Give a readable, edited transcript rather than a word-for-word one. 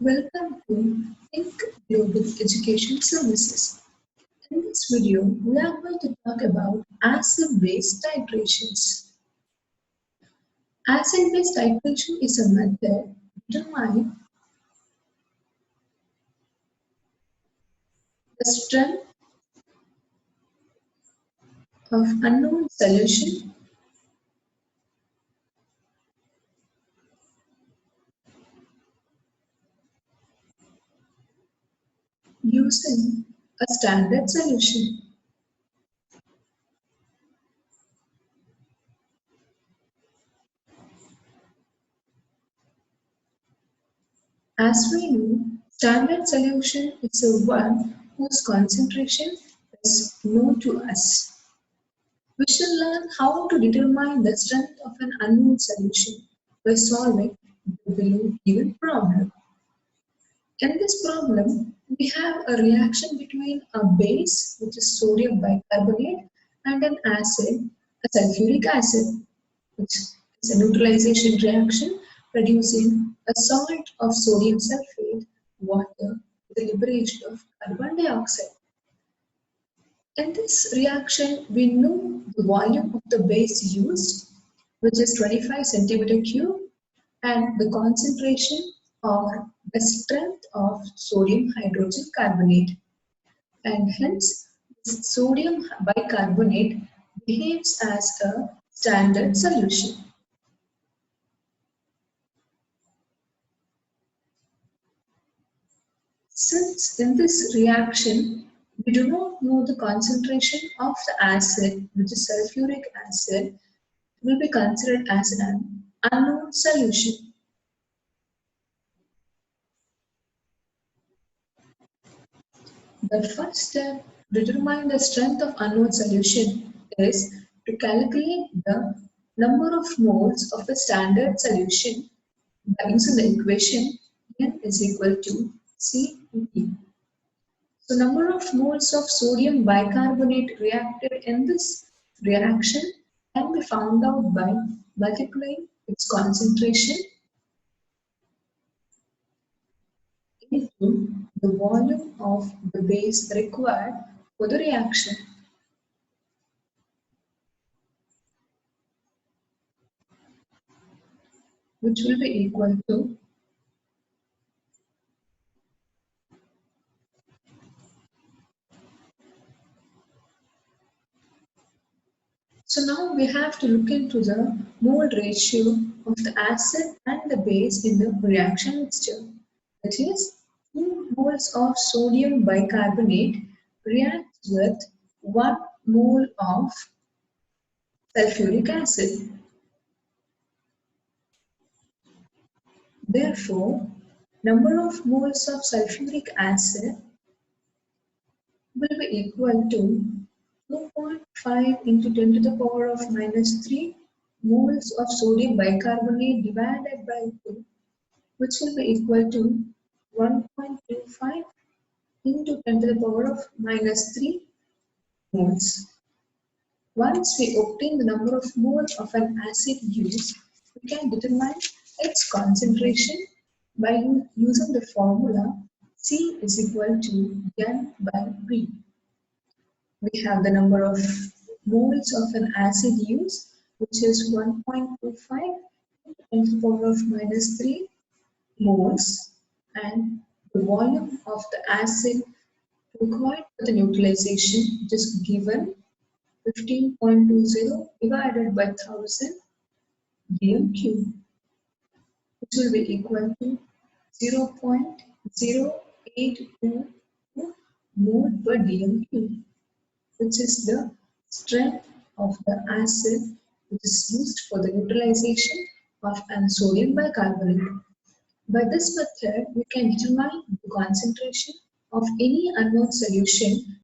Welcome to Think Global Education Services. In this video, we are going to talk about acid-base titrations. Acid-base titration is a method to determine the strength of unknown solution using a standard solution. As we know, standard solution is a one whose concentration is known to us. We should learn how to determine the strength of an unknown solution by solving the below given problem. In this problem, we have a reaction between a base, which is sodium bicarbonate, and an acid, a sulfuric acid, which is a neutralization reaction producing a salt of sodium sulfate, water, with the liberation of carbon dioxide. In this reaction, we know the volume of the base used, which is 25 centimeter cube, and the concentration or the strength of sodium hydrogen carbonate. And hence, sodium bicarbonate behaves as a standard solution. Since in this reaction, we do not know the concentration of the acid, which is sulfuric acid, will be considered as an unknown solution. The first step to determine the strength of unknown solution is to calculate the number of moles of the standard solution by using the equation N is equal to CE. So number of moles of sodium bicarbonate reacted in this reaction can be found out by multiplying its concentration into the volume of the base required for the reaction. Which will be equal to So now we have to look into the mole ratio of the acid and the base in the reaction mixture. That is, 2 moles of sodium bicarbonate reacts with 1 mole of sulfuric acid. Therefore, number of moles of sulfuric acid will be equal to 2.5 into 10 to the power of minus 3 moles of sodium bicarbonate divided by 2, which will be equal to 1.25 into 10 to the power of minus 3 moles. Once we obtain the number of moles of an acid used, we can determine its concentration by using the formula C is equal to N by V. We have the number of moles of an acid used, which is 1.25 into the power of minus 3 moles, and the volume of the acid required for the neutralization, which is given 15.20 divided by 1000 dm cube, which will be equal to 0.0822 mole per dm cube, which is the strength of the acid which is used for the neutralization of an sodium bicarbonate. By this method, we can determine the concentration of any unknown solution